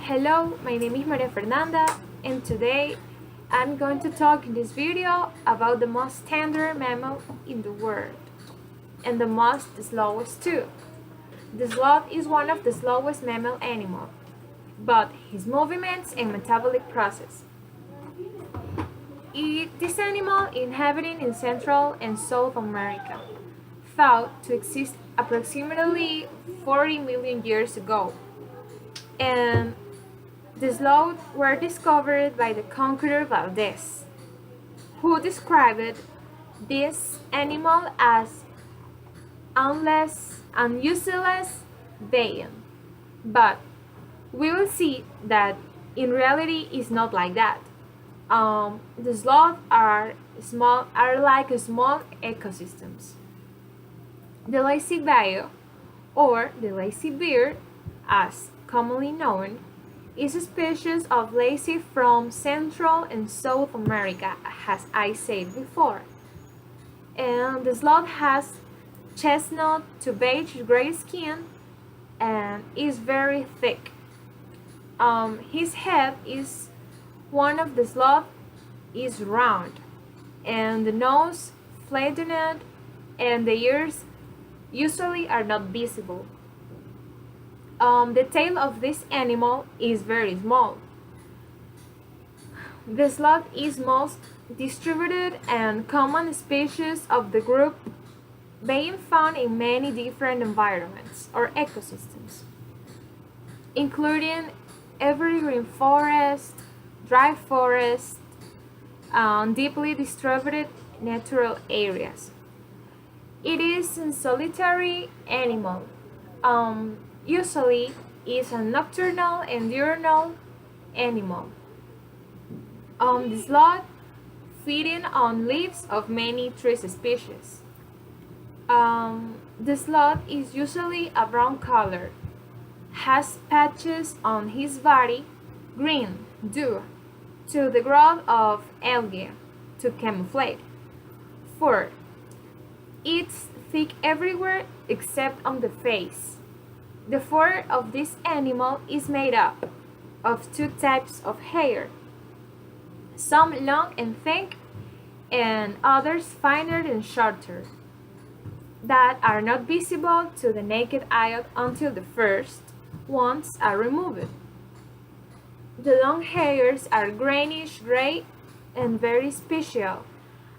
Hello, my name is Fernanda, and today I'm going to talk in this video about the most tender mammal in the world, and the most slowest too. The sloth is one of the slowest mammal animals, but his movements and metabolic process. This animal inhabiting in Central and South America, thought to exist approximately 40 million years ago, and the sloths were discovered by the conqueror Valdez, who described this animal as unuseless being. But we will see that in reality it's not like that. The sloths are like small ecosystems. The lazy bio, or the lazy bear, as commonly known, is a species of lazy from Central and South America, as I said before. And the sloth has chestnut to beige gray skin and is very thick. His head is one of the sloth is round, and the nose flattened, and the ears usually are not visible. The tail of this animal is very small. The sloth is most distributed and common species of the group, being found in many different environments or ecosystems, including evergreen forest, dry forest, deeply distributed natural areas. It is a solitary animal. Usually is a nocturnal and diurnal animal. The sloth feeding on leaves of many tree species. The sloth is usually a brown color, has patches on his body, green due to the growth of algae to camouflage. Fur. It's thick everywhere except on the face. The fur of this animal is made up of two types of hair, some long and thick, and others finer and shorter, that are not visible to the naked eye until the first ones are removed. The long hairs are greenish gray and very special,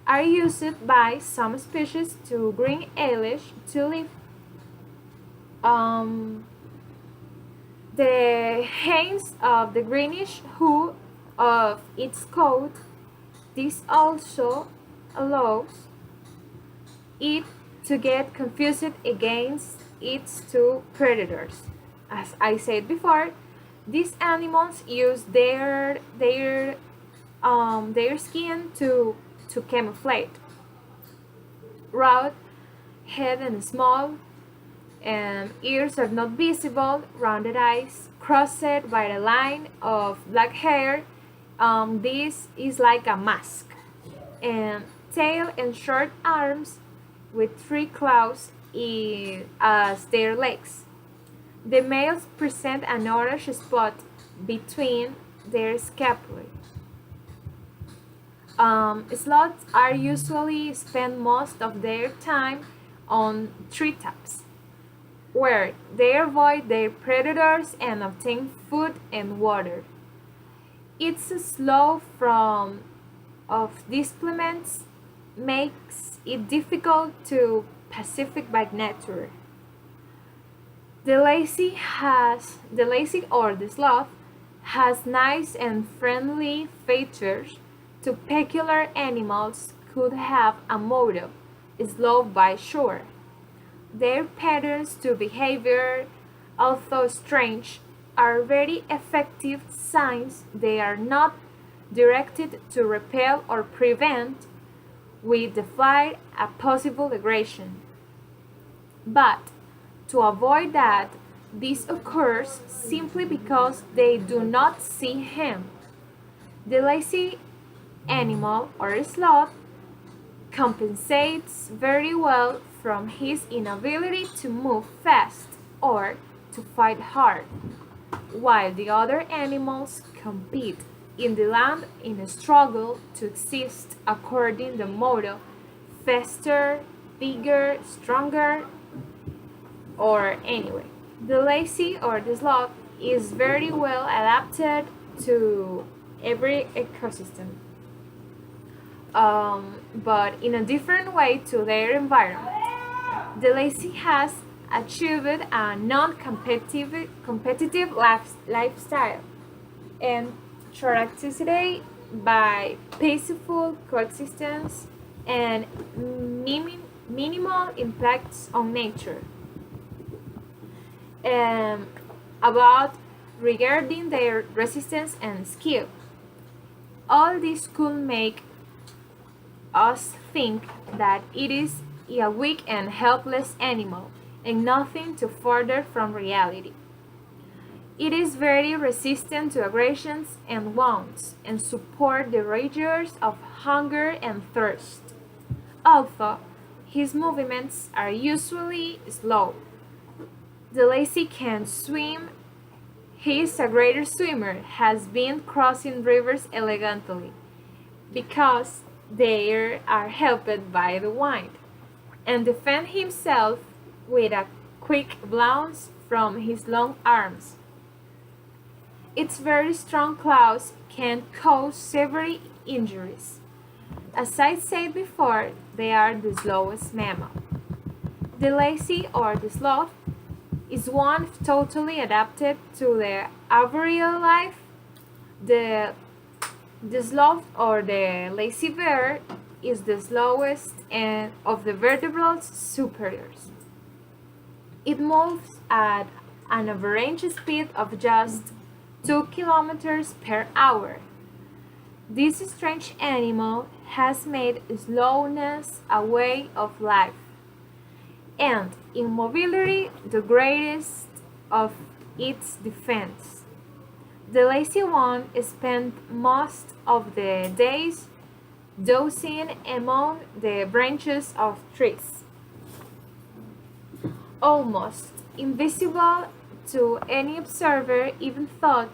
are used by some species to green algae to live. The hints of the greenish hue of its coat. This also allows it to get confused against its two predators. As I said before, these animals use their skin to camouflage. Round head and small, and ears are not visible, rounded eyes, crossed by a line of black hair. This is like a mask. And tail and short arms with three claws as their legs. The males present an orange spot between their scapulae. Sloths are usually spend most of their time on treetops, where they avoid their predators and obtain food and water. Its slow form of displacement makes it difficult to pacify by nature. The sloth has nice and friendly features to peculiar animals could have a motto, slow by sure. Their patterns to behavior, although strange, are very effective signs they are not directed to repel or prevent with the flight a possible aggression. But to avoid that, this occurs simply because they do not see him. The lazy animal or sloth compensates very well from his inability to move fast or to fight hard. while the other animals compete in the land in a struggle to exist according to the motto faster, bigger, stronger, or anyway. The lazy or the sloth is very well adapted to every ecosystem, but in a different way to their environment. The lazy has achieved a non-competitive lifestyle and characterized by peaceful coexistence and minimal impacts on nature. Um, about regarding their resistance and skill. All this could make us think that it is a weak and helpless animal and nothing too further from reality. It is very resistant to aggressions and wounds and support the rages of hunger and thirst. Although his movements are usually slow, the lazy can swim. He is a greater swimmer, has been crossing rivers elegantly because they are helped by the wind, and defend himself with a quick bounce from his long arms. Its very strong claws can cause severe injuries. As I said before, they are the slowest mammal. The lazy or the sloth is one totally adapted to the arboreal life. The, the sloth or the lazy bear is the slowest and of the vertebrate superiors. It moves at an average speed of just 2 kilometers per hour. This strange animal has made slowness a way of life, and immobility the greatest of its defense. The lazy one spent most of the days dozing among the branches of trees, almost invisible to any observer even thought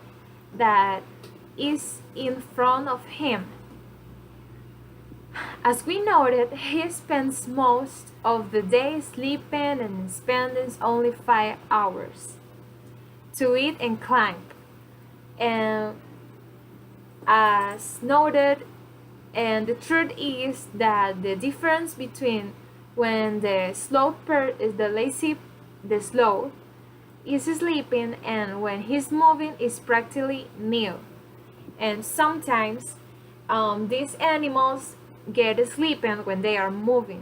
that is in front of him. As we noted, he spends most of the day sleeping and spends only 5 hours to eat and climb. And as noted, and the truth is that the difference between when the sloth is sleeping and when he's moving is practically nil. And sometimes these animals get sleeping when they are moving.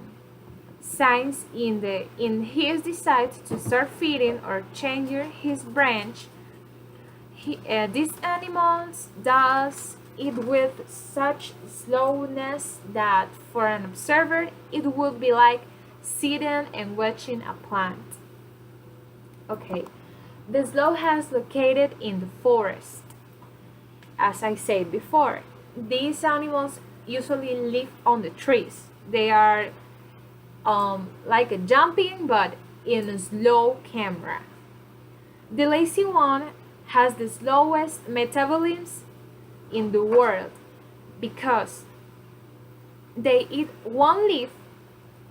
Signs in his decide to start feeding or changing his branch. These animals does it with such slowness that for an observer it would be like sitting and watching a plant. Okay, the sloth has located in the forest. As I said before, these animals usually live on the trees. They are like a jumping but in a slow camera. The lazy one has the slowest metabolism in the world because they eat one leaf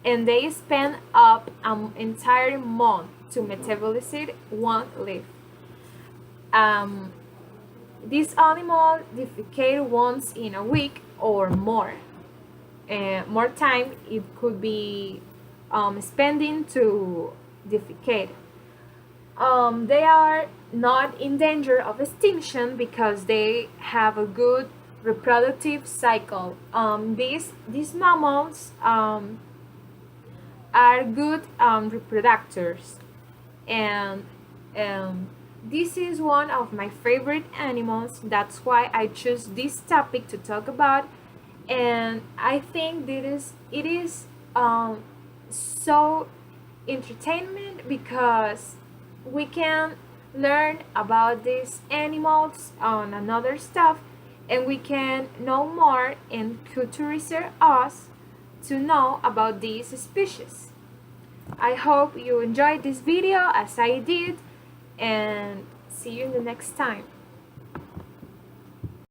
and they spend up an entire month to metabolize one leaf. This animal defecate once in a week or more. More time it could be spending to defecate. They are not in danger of extinction because they have a good reproductive cycle. These mammals are good reproductors, and this is one of my favorite animals. That's why I choose this topic to talk about, and I think it is so entertainment because we can learn about these animals on another stuff, and we can know more and culturize us to know about these species. I hope you enjoyed this video as I did, and See you in the next time.